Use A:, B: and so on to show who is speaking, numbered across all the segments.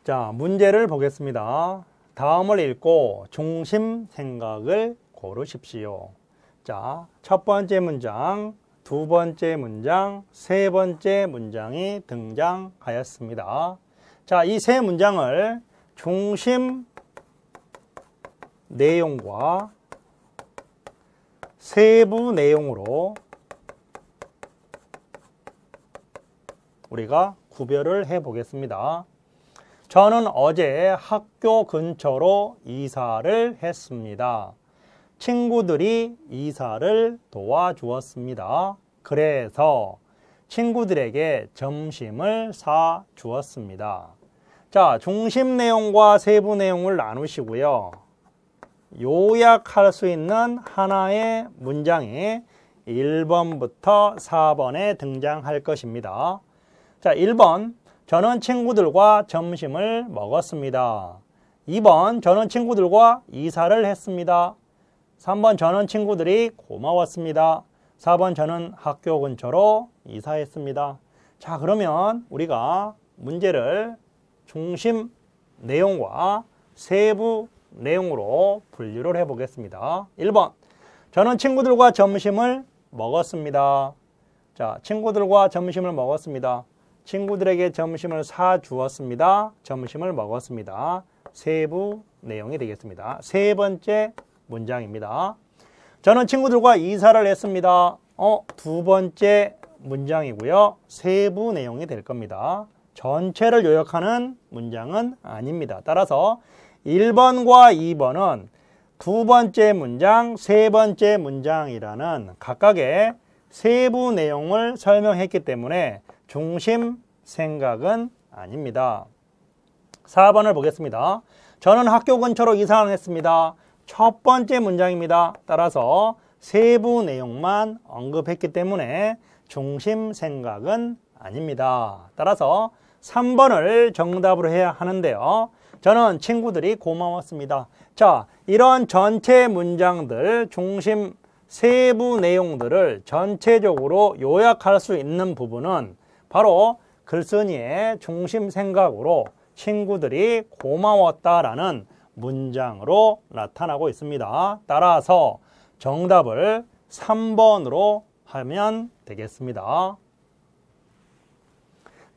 A: 자, 문제를 보겠습니다. 다음을 읽고 중심 생각을 고르십시오. 자, 첫 번째 문장, 두 번째 문장, 세 번째 문장이 등장하였습니다. 자, 이 세 문장을 중심 내용과 세부 내용으로 우리가 구별을 해 보겠습니다. 저는 어제 학교 근처로 이사를 했습니다. 친구들이 이사를 도와주었습니다. 그래서 친구들에게 점심을 사 주었습니다. 자, 중심 내용과 세부 내용을 나누시고요. 요약할 수 있는 하나의 문장이 1번부터 4번에 등장할 것입니다. 자, 1번, 저는 친구들과 점심을 먹었습니다. 2번, 저는 친구들과 이사를 했습니다. 3번, 저는 친구들이 고마웠습니다. 4번, 저는 학교 근처로 이사했습니다. 자, 그러면 우리가 문제를 중심 내용과 세부 내용으로 분류를 해 보겠습니다. 1번, 저는 친구들과 점심을 먹었습니다. 자, 친구들과 점심을 먹었습니다. 친구들에게 점심을 사 주었습니다. 점심을 먹었습니다. 세부 내용이 되겠습니다. 세 번째 문장입니다. 저는 친구들과 이사를 했습니다. 두 번째 문장이고요. 세부 내용이 될 겁니다. 전체를 요약하는 문장은 아닙니다. 따라서 1번과 2번은 두 번째 문장, 세 번째 문장이라는 각각의 세부 내용을 설명했기 때문에 중심 생각은 아닙니다. 4번을 보겠습니다. 저는 학교 근처로 이사를 했습니다. 첫 번째 문장입니다. 따라서 세부 내용만 언급했기 때문에 중심 생각은 아닙니다. 따라서 3번을 정답으로 해야 하는데요. 저는 친구들이 고마웠습니다. 자, 이런 전체 문장들, 중심 세부 내용들을 전체적으로 요약할 수 있는 부분은 바로 글쓴이의 중심 생각으로 친구들이 고마웠다라는 문장으로 나타나고 있습니다. 따라서 정답을 3번으로 하면 되겠습니다.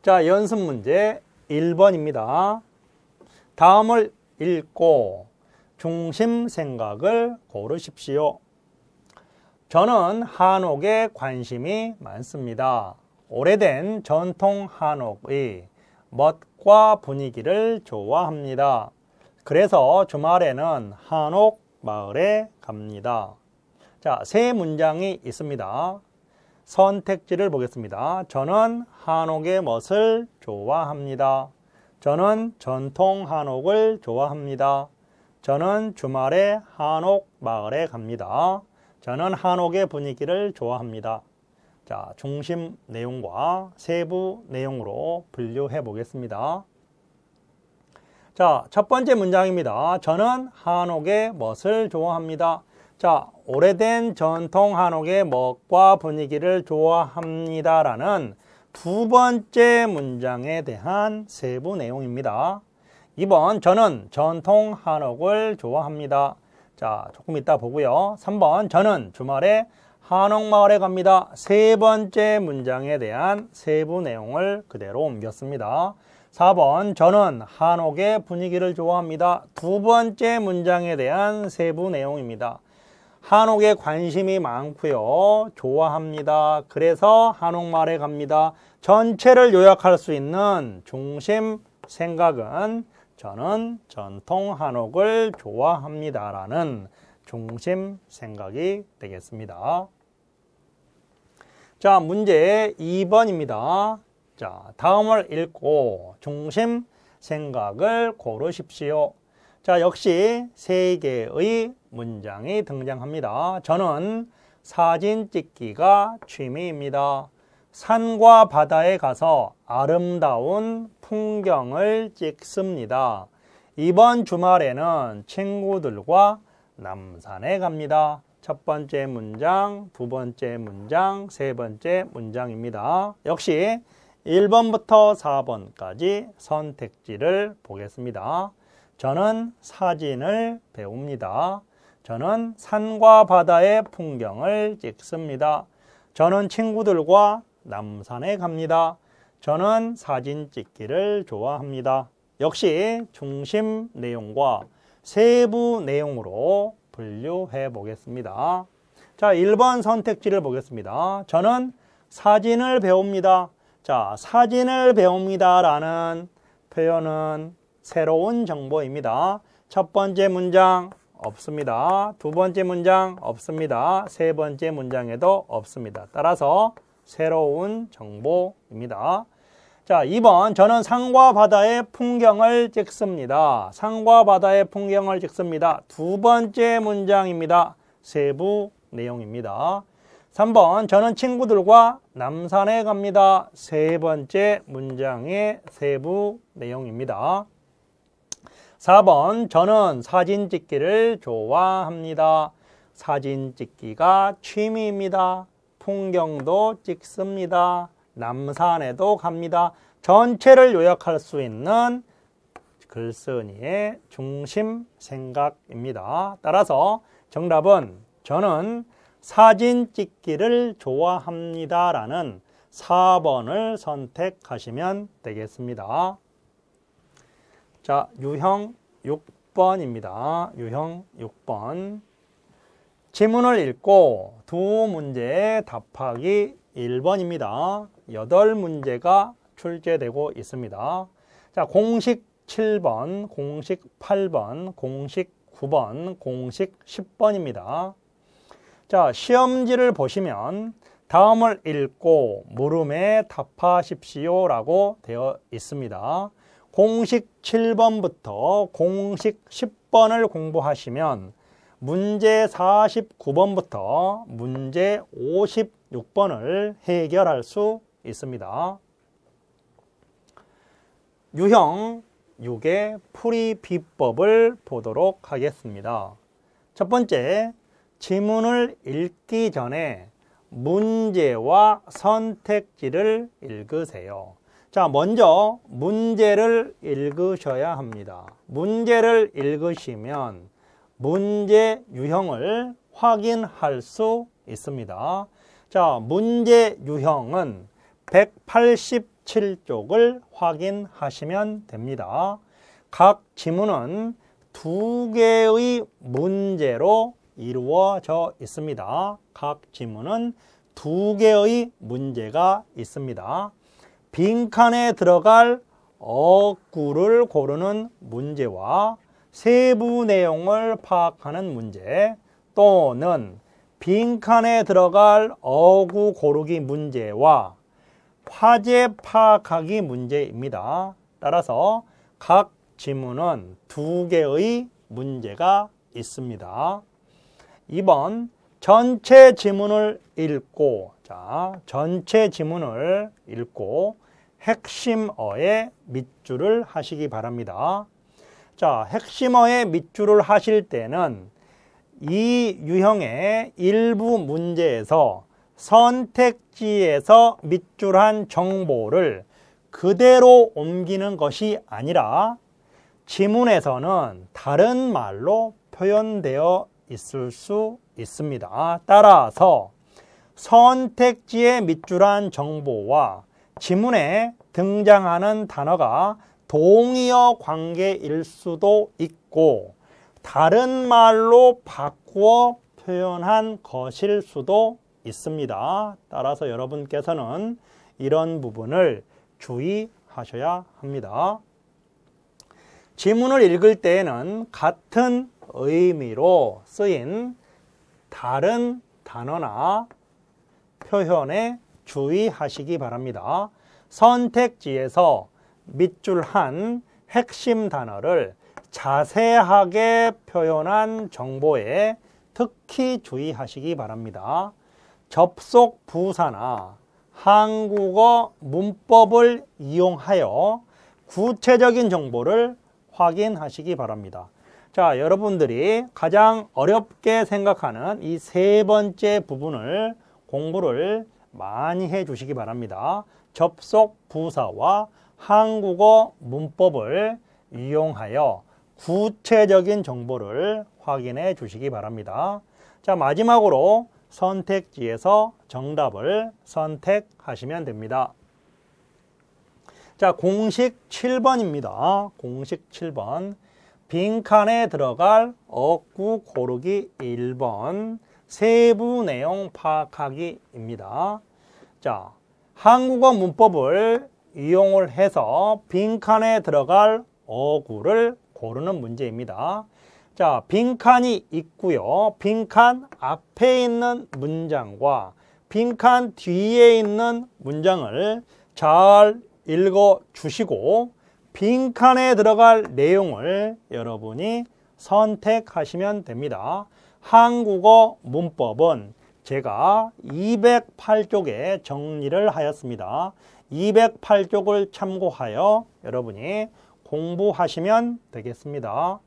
A: 자, 연습 문제 1번입니다. 다음을 읽고 중심 생각을 고르십시오. 저는 한옥에 관심이 많습니다. 오래된 전통 한옥의 멋과 분위기를 좋아합니다. 그래서 주말에는 한옥 마을에 갑니다. 자, 세 문장이 있습니다. 선택지를 보겠습니다. 저는 한옥의 멋을 좋아합니다. 저는 전통 한옥을 좋아합니다. 저는 주말에 한옥 마을에 갑니다. 저는 한옥의 분위기를 좋아합니다. 자, 중심 내용과 세부 내용으로 분류해 보겠습니다. 자, 첫 번째 문장입니다. 저는 한옥의 멋을 좋아합니다. 자, 오래된 전통 한옥의 멋과 분위기를 좋아합니다라는 두 번째 문장에 대한 세부 내용입니다. 2번, 저는 전통 한옥을 좋아합니다. 자, 조금 이따 보고요. 3번, 저는 주말에 한옥마을에 갑니다. 세 번째 문장에 대한 세부 내용을 그대로 옮겼습니다. 4번, 저는 한옥의 분위기를 좋아합니다. 두 번째 문장에 대한 세부 내용입니다. 한옥에 관심이 많고요. 좋아합니다. 그래서 한옥마을에 갑니다. 전체를 요약할 수 있는 중심 생각은 저는 전통 한옥을 좋아합니다라는 중심 생각이 되겠습니다. 자, 문제 2번입니다. 자, 다음을 읽고 중심 생각을 고르십시오. 자, 역시 세 개의 문장이 등장합니다. 저는 사진 찍기가 취미입니다. 산과 바다에 가서 아름다운 풍경을 찍습니다. 이번 주말에는 친구들과 남산에 갑니다. 첫 번째 문장, 두 번째 문장, 세 번째 문장입니다. 역시 1번부터 4번까지 선택지를 보겠습니다. 저는 사진을 배웁니다. 저는 산과 바다의 풍경을 찍습니다. 저는 친구들과 남산에 갑니다. 저는 사진 찍기를 좋아합니다. 역시 중심 내용과 세부 내용으로 분류해 보겠습니다. 자, 1번 선택지를 보겠습니다. 저는 사진을 배웁니다. 자, 사진을 배웁니다 라는 표현은 새로운 정보입니다. 첫 번째 문장 없습니다. 두 번째 문장 없습니다. 세 번째 문장에도 없습니다. 따라서 새로운 정보입니다. 자, 2번 저는 산과 바다의 풍경을 찍습니다. 산과 바다의 풍경을 찍습니다. 두 번째 문장입니다. 세부 내용입니다. 3번 저는 친구들과 남산에 갑니다. 세 번째 문장의 세부 내용입니다. 4번 저는 사진 찍기를 좋아합니다. 사진 찍기가 취미입니다. 풍경도 찍습니다. 남산에도 갑니다. 전체를 요약할 수 있는 글쓴이의 중심 생각입니다. 따라서 정답은 저는 사진 찍기를 좋아합니다 라는 4번을 선택하시면 되겠습니다. 자, 유형 6번입니다. 유형 6번. 지문을 읽고 두 문제에 답하기 1번입니다. 8문제가 출제되고 있습니다. 자, 공식 7번, 공식 8번, 공식 9번, 공식 10번입니다. 자, 시험지를 보시면 다음을 읽고 물음에 답하십시오 라고 되어 있습니다. 공식 7번부터 공식 10번을 공부하시면 문제 49번부터 문제 56번을 해결할 수 있습니다. 유형 6의 풀이 비법을 보도록 하겠습니다. 첫 번째, 지문을 읽기 전에 문제와 선택지를 읽으세요. 자, 먼저 문제를 읽으셔야 합니다. 문제를 읽으시면 문제 유형을 확인할 수 있습니다. 자, 문제 유형은 187쪽을 확인하시면 됩니다. 각 지문은 2개의 문제로 이루어져 있습니다. 각 지문은 2개의 문제가 있습니다. 빈칸에 들어갈 어구를 고르는 문제와 세부 내용을 파악하는 문제 또는 빈칸에 들어갈 어구 고르기 문제와 화제 파악하기 문제입니다. 따라서 각 지문은 2개의 문제가 있습니다. 2번, 전체 지문을 읽고, 자, 전체 지문을 읽고 핵심어에 밑줄을 하시기 바랍니다. 자, 핵심어에 밑줄을 하실 때는 이 유형의 일부 문제에서 선택지에서 밑줄한 정보를 그대로 옮기는 것이 아니라 지문에서는 다른 말로 표현되어 있을 수 있습니다. 따라서 선택지에 밑줄한 정보와 지문에 등장하는 단어가 동의어 관계일 수도 있고 다른 말로 바꾸어 표현한 것일 수도 있습니다. 따라서 여러분께서는 이런 부분을 주의하셔야 합니다. 지문을 읽을 때에는 같은 의미로 쓰인 다른 단어나 표현에 주의하시기 바랍니다. 선택지에서 밑줄한 핵심 단어를 자세하게 표현한 정보에 특히 주의하시기 바랍니다. 접속 부사나 한국어 문법을 이용하여 구체적인 정보를 확인하시기 바랍니다. 자, 여러분들이 가장 어렵게 생각하는 이 세 번째 부분을 공부를 많이 해 주시기 바랍니다. 접속 부사와 한국어 문법을 이용하여 구체적인 정보를 확인해 주시기 바랍니다. 자, 마지막으로 선택지에서 정답을 선택하시면 됩니다. 자, 공식 7번입니다. 공식 7번. 빈칸에 들어갈 어구 고르기 1번. 세부 내용 파악하기입니다. 자, 한국어 문법을 이용을 해서 빈칸에 들어갈 어구를 고르는 문제입니다. 자, 빈칸이 있고요. 빈칸 앞에 있는 문장과 빈칸 뒤에 있는 문장을 잘 읽어 주시고 빈칸에 들어갈 내용을 여러분이 선택하시면 됩니다. 한국어 문법은 제가 208쪽에 정리를 하였습니다. 208쪽을 참고하여 여러분이 공부하시면 되겠습니다.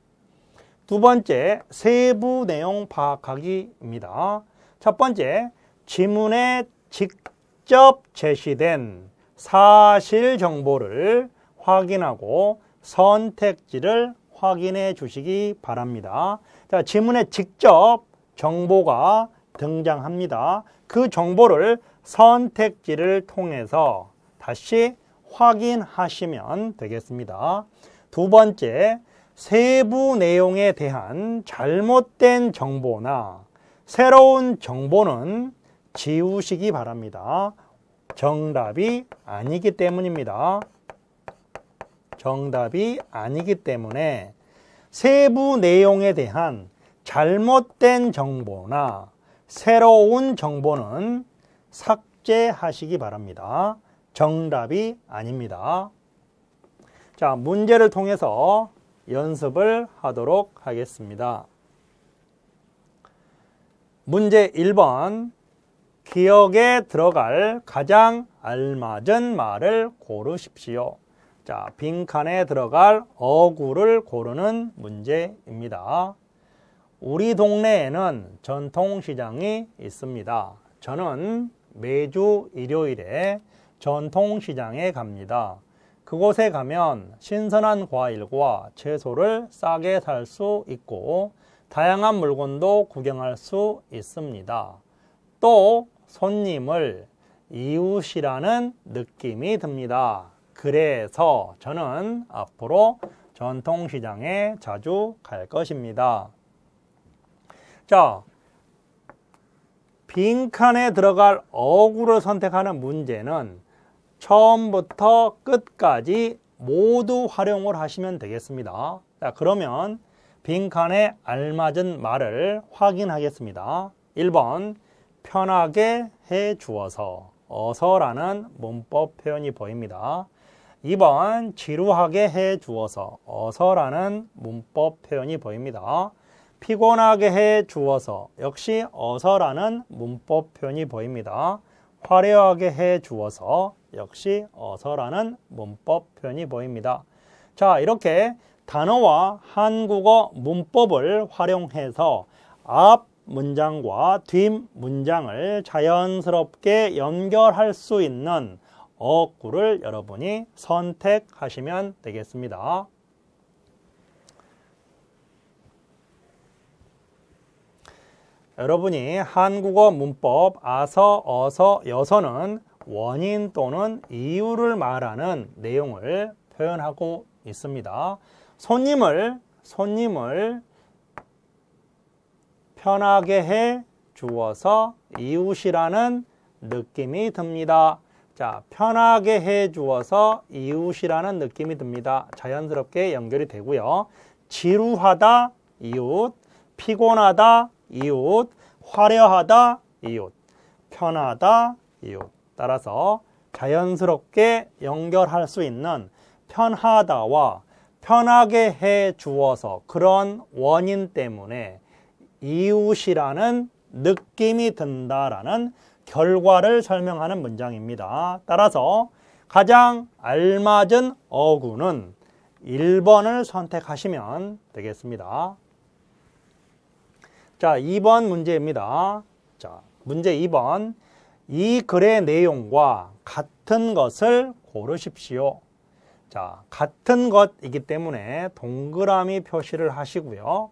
A: 두 번째, 세부 내용 파악하기입니다. 첫 번째, 지문에 직접 제시된 사실 정보를 확인하고 선택지를 확인해 주시기 바랍니다. 자, 지문에 직접 정보가 등장합니다. 그 정보를 선택지를 통해서 다시 확인하시면 되겠습니다. 두 번째, 세부 내용에 대한 잘못된 정보나 새로운 정보는 지우시기 바랍니다. 정답이 아니기 때문입니다. 정답이 아니기 때문에 세부 내용에 대한 잘못된 정보나 새로운 정보는 삭제하시기 바랍니다. 정답이 아닙니다. 자, 문제를 통해서 연습을 하도록 하겠습니다. 문제 1번. 기억에 들어갈 가장 알맞은 말을 고르십시오. 자, 빈칸에 들어갈 어구를 고르는 문제입니다. 우리 동네에는 전통시장이 있습니다. 저는 매주 일요일에 전통시장에 갑니다. 그곳에 가면 신선한 과일과 채소를 싸게 살 수 있고 다양한 물건도 구경할 수 있습니다. 또 손님을 이웃이라는 느낌이 듭니다. 그래서 저는 앞으로 전통시장에 자주 갈 것입니다. 자, 빈칸에 들어갈 어구를 선택하는 문제는 처음부터 끝까지 모두 활용을 하시면 되겠습니다. 자, 그러면 빈칸에 알맞은 말을 확인하겠습니다. 1번, 편하게 해 주어서, 어서라는 문법 표현이 보입니다. 2번, 지루하게 해 주어서, 어서라는 문법 표현이 보입니다. 피곤하게 해 주어서, 역시 어서라는 문법 표현이 보입니다. 화려하게 해 주어서, 역시 어서라는 문법 표현이 보입니다. 자, 이렇게 단어와 한국어 문법을 활용해서 앞 문장과 뒷 문장을 자연스럽게 연결할 수 있는 어구를 여러분이 선택하시면 되겠습니다. 여러분이 한국어 문법 아서, 어서, 여서는 원인 또는 이유를 말하는 내용을 표현하고 있습니다. 손님을 편하게 해 주어서 이웃이라는 느낌이 듭니다. 자, 편하게 해 주어서 이웃이라는 느낌이 듭니다. 자연스럽게 연결이 되고요. 지루하다, 이웃, 피곤하다, 이웃, 화려하다, 이웃, 편하다, 이웃. 따라서 자연스럽게 연결할 수 있는 편하다와 편하게 해 주어서 그런 원인 때문에 이웃이라는 느낌이 든다라는 결과를 설명하는 문장입니다. 따라서 가장 알맞은 어구는 1번을 선택하시면 되겠습니다. 자, 2번 문제입니다. 자, 문제 2번. 이 글의 내용과 같은 것을 고르십시오. 자, 같은 것이기 때문에 동그라미 표시를 하시고요.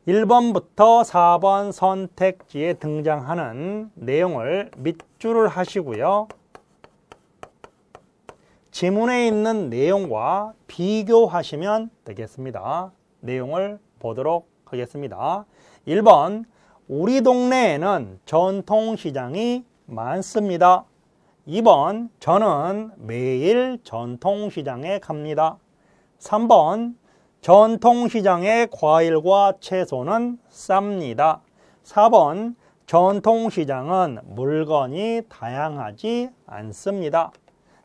A: 1번부터 4번 선택지에 등장하는 내용을 밑줄을 하시고요. 지문에 있는 내용과 비교하시면 되겠습니다. 내용을 보도록 하겠습니다. 1번, 우리 동네에는 전통시장이 많습니다. 2번, 저는 매일 전통시장에 갑니다. 3번, 전통시장의 과일과 채소는 쌉니다. 4번, 전통시장은 물건이 다양하지 않습니다.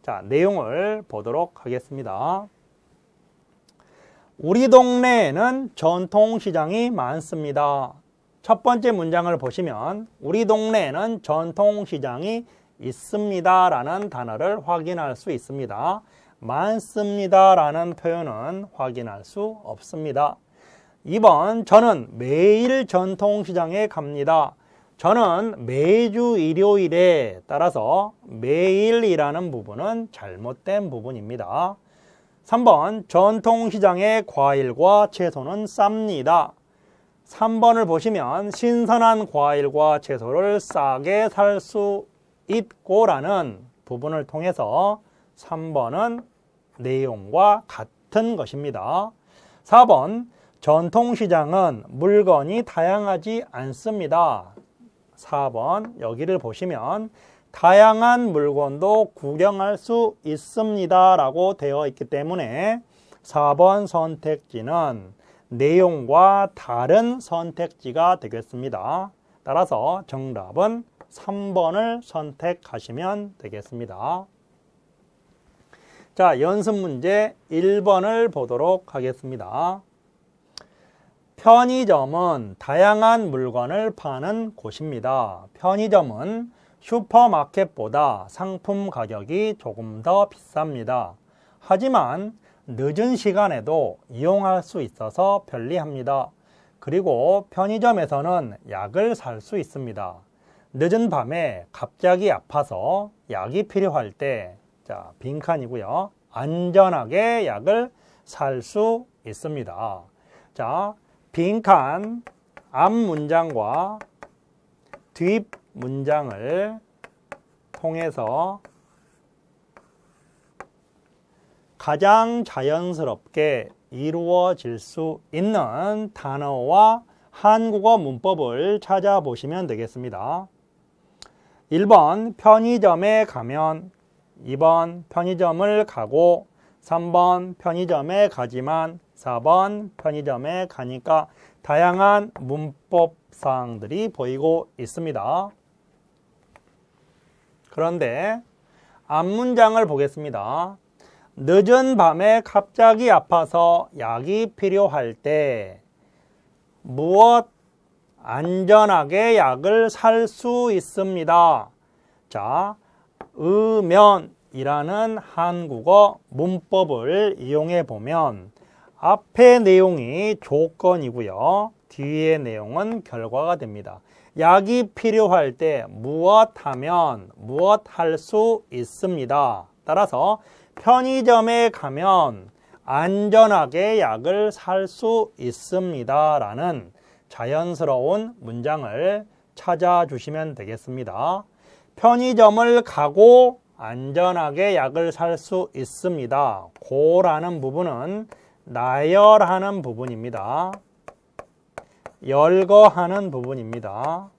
A: 자, 내용을 보도록 하겠습니다. 우리 동네에는 전통시장이 많습니다. 첫 번째 문장을 보시면 우리 동네에는 전통시장이 있습니다 라는 단어를 확인할 수 있습니다. 많습니다 라는 표현은 확인할 수 없습니다. 2번, 저는 매일 전통시장에 갑니다. 저는 매주 일요일에 따라서 매일이라는 부분은 잘못된 부분입니다. 3번, 전통시장의 과일과 채소는 쌉니다. 3번을 보시면 신선한 과일과 채소를 싸게 살 수 있고 라는 부분을 통해서 3번은 내용과 같은 것입니다. 4번, 전통시장은 물건이 다양하지 않습니다. 4번 여기를 보시면 다양한 물건도 구경할 수 있습니다 라고 되어 있기 때문에 4번 선택지는 내용과 다른 선택지가 되겠습니다. 따라서 정답은 3번을 선택하시면 되겠습니다. 자, 연습 문제 1번을 보도록 하겠습니다. 편의점은 다양한 물건을 파는 곳입니다. 편의점은 슈퍼마켓보다 상품 가격이 조금 더 비쌉니다. 하지만 늦은 시간에도 이용할 수 있어서 편리합니다. 그리고 편의점에서는 약을 살 수 있습니다. 늦은 밤에 갑자기 아파서 약이 필요할 때, 자, 빈칸이고요. 안전하게 약을 살 수 있습니다. 자, 빈칸 앞 문장과 뒷 문장을 통해서 가장 자연스럽게 이루어질 수 있는 단어와 한국어 문법을 찾아보시면 되겠습니다. 1번, 편의점에 가면, 2번, 편의점을 가고, 3번, 편의점에 가지만, 4번, 편의점에 가니까 다양한 문법 사항들이 보이고 있습니다. 그런데 앞문장을 보겠습니다. 늦은 밤에 갑자기 아파서 약이 필요할 때 무엇 안전하게 약을 살 수 있습니다. 자, 으면이라는 한국어 문법을 이용해 보면 앞의 내용이 조건이고요. 뒤의 내용은 결과가 됩니다. 약이 필요할 때 무엇 하면 무엇 할 수 있습니다. 따라서 편의점에 가면 안전하게 약을 살 수 있습니다 라는 자연스러운 문장을 찾아주시면 되겠습니다. 편의점을 가고 안전하게 약을 살 수 있습니다. 고라는 부분은 나열하는 부분입니다. 열거하는 부분입니다.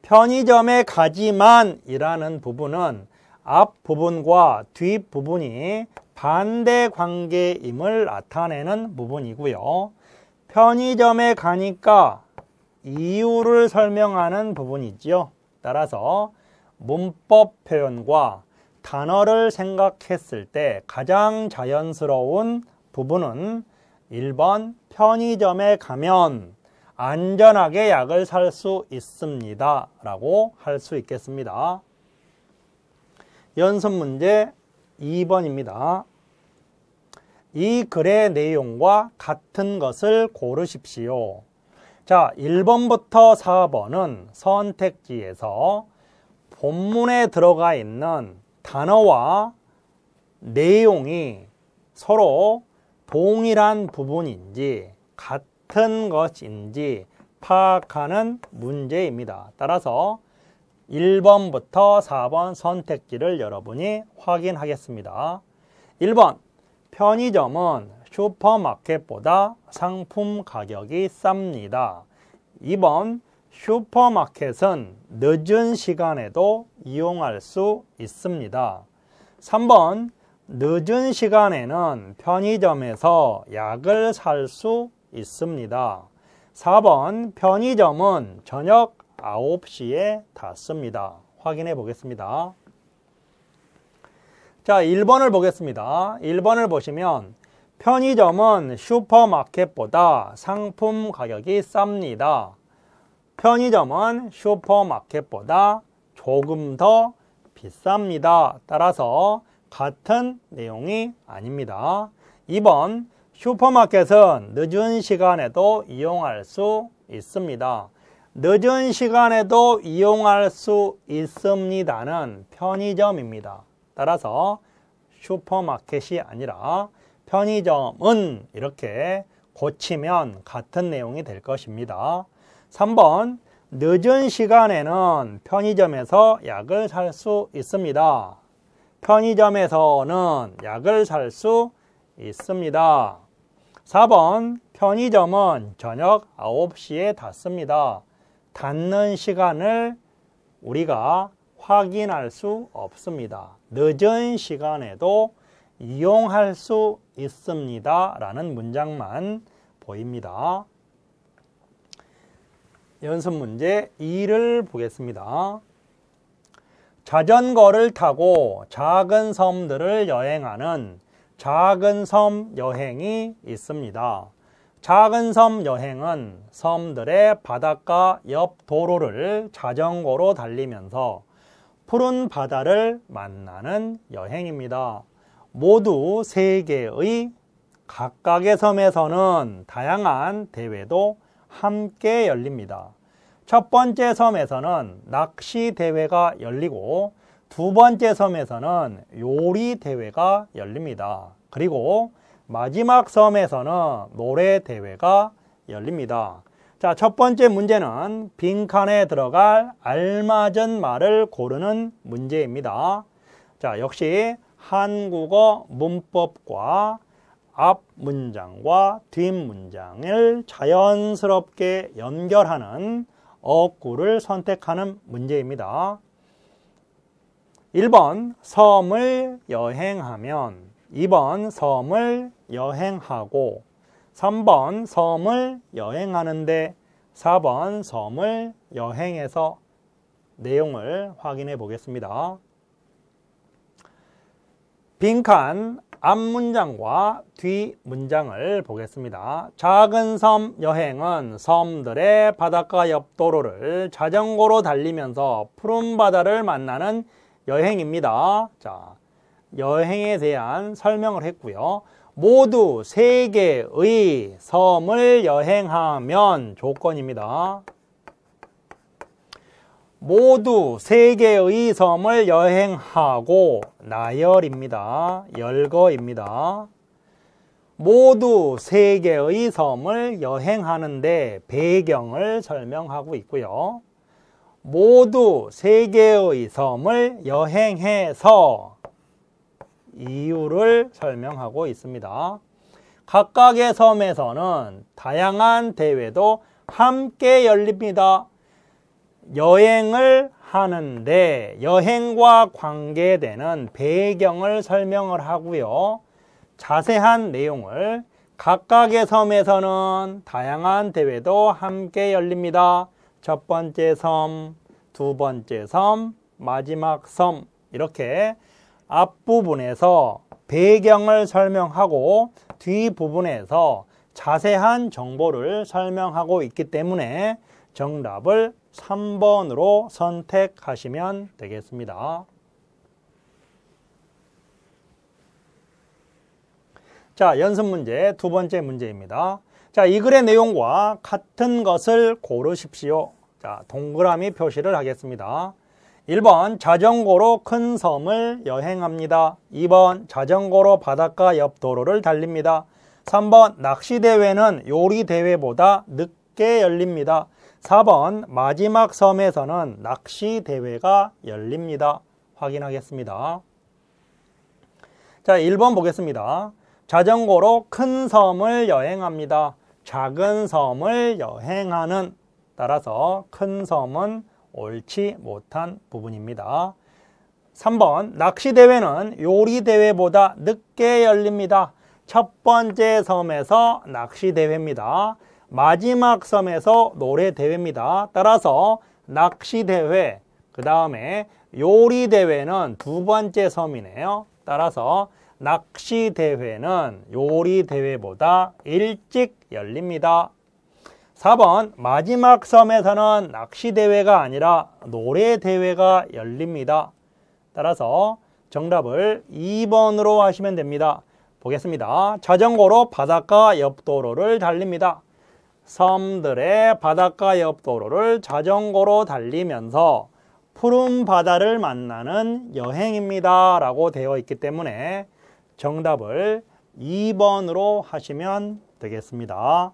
A: 편의점에 가지만 이라는 부분은 앞부분과 뒷부분이 반대 관계임을 나타내는 부분이고요. 편의점에 가니까 이유를 설명하는 부분이지요. 따라서 문법 표현과 단어를 생각했을 때 가장 자연스러운 부분은 1번 편의점에 가면 안전하게 약을 살 수 있습니다 라고 할 수 있겠습니다. 연습 문제 2번입니다. 이 글의 내용과 같은 것을 고르십시오. 자, 1번부터 4번은 선택지에서 본문에 들어가 있는 단어와 내용이 서로 동일한 부분인지 같은 것인지 파악하는 문제입니다. 따라서 1번부터 4번 선택지를 여러분이 확인하겠습니다. 1번, 편의점은 슈퍼마켓보다 상품 가격이 쌉니다. 2번, 슈퍼마켓은 늦은 시간에도 이용할 수 있습니다. 3번, 늦은 시간에는 편의점에서 약을 살 수 있습니다. 4번, 편의점은 저녁 9시에 닫습니다. 확인해 보겠습니다. 자, 1번을 보겠습니다. 1번을 보시면 편의점은 슈퍼마켓보다 상품 가격이 쌉니다. 편의점은 슈퍼마켓보다 조금 더 비쌉니다. 따라서 같은 내용이 아닙니다. 2번, 슈퍼마켓은 늦은 시간에도 이용할 수 있습니다. 늦은 시간에도 이용할 수 있습니다는 편의점입니다. 따라서 슈퍼마켓이 아니라 편의점은 이렇게 고치면 같은 내용이 될 것입니다. 3번, 늦은 시간에는 편의점에서 약을 살 수 있습니다. 편의점에서는 약을 살 수 있습니다. 4번, 편의점은 저녁 9시에 닫습니다. 닫는 시간을 우리가 확인할 수 없습니다. 늦은 시간에도 이용할 수 있습니다. 라는 문장만 보입니다. 연습 문제 2를 보겠습니다. 자전거를 타고 작은 섬들을 여행하는 작은 섬 여행이 있습니다. 작은 섬 여행은 섬들의 바닷가 옆 도로를 자전거로 달리면서 푸른 바다를 만나는 여행입니다. 모두 3개의 각각의 섬에서는 다양한 대회도 함께 열립니다. 첫 번째 섬에서는 낚시 대회가 열리고 두 번째 섬에서는 요리 대회가 열립니다. 그리고 마지막 섬에서는 노래 대회가 열립니다. 자, 첫 번째 문제는 빈칸에 들어갈 알맞은 말을 고르는 문제입니다. 자, 역시 한국어 문법과 앞 문장과 뒷 문장을 자연스럽게 연결하는 어구를 선택하는 문제입니다. 1번, 섬을 여행하면, 2번, 섬을 여행하고, 3번, 섬을 여행하는데, 4번, 섬을 여행해서 내용을 확인해 보겠습니다. 빈칸 앞문장과 뒷문장을 보겠습니다. 작은 섬 여행은 섬들의 바닷가 옆 도로를 자전거로 달리면서 푸른 바다를 만나는 여행입니다. 자, 여행에 대한 설명을 했고요. 모두 3개의 섬을 여행하면 조건입니다. 모두 3개의 섬을 여행하고 나열입니다. 열거입니다. 모두 3개의 섬을 여행하는데 배경을 설명하고 있고요. 모두 3개의 섬을 여행해서 이유를 설명하고 있습니다. 각각의 섬에서는 다양한 대회도 함께 열립니다. 여행을 하는데 여행과 관계되는 배경을 설명을 하고요. 자세한 내용을 각각의 섬에서는 다양한 대회도 함께 열립니다. 첫 번째 섬, 두 번째 섬, 마지막 섬 이렇게 앞부분에서 배경을 설명하고 뒷부분에서 자세한 정보를 설명하고 있기 때문에 정답을 3번으로 선택하시면 되겠습니다. 자, 연습 문제 두 번째 문제입니다. 자, 이 글의 내용과 같은 것을 고르십시오. 자, 동그라미 표시를 하겠습니다. 1번 자전거로 큰 섬을 여행합니다. 2번 자전거로 바닷가 옆 도로를 달립니다. 3번 낚시대회는 요리대회보다 늦게 열립니다. 4번 마지막 섬에서는 낚시대회가 열립니다. 확인하겠습니다. 자, 1번 보겠습니다. 자전거로 큰 섬을 여행합니다. 작은 섬을 여행하는, 따라서 큰 섬은 옳지 못한 부분입니다. 3번 낚시대회는 요리대회보다 늦게 열립니다. 첫 번째 섬에서 낚시대회입니다. 마지막 섬에서 노래대회입니다. 따라서 낚시대회, 그 다음에 요리대회는 두 번째 섬이네요. 따라서 낚시대회는 요리대회보다 일찍 열립니다. 4번 마지막 섬에서는 낚시대회가 아니라 노래대회가 열립니다. 따라서 정답을 2번으로 하시면 됩니다. 보겠습니다. 자전거로 바닷가 옆 도로를 달립니다. 섬들의 바닷가 옆 도로를 자전거로 달리면서 푸른 바다를 만나는 여행입니다. 라고 되어 있기 때문에 정답을 2번으로 하시면 되겠습니다.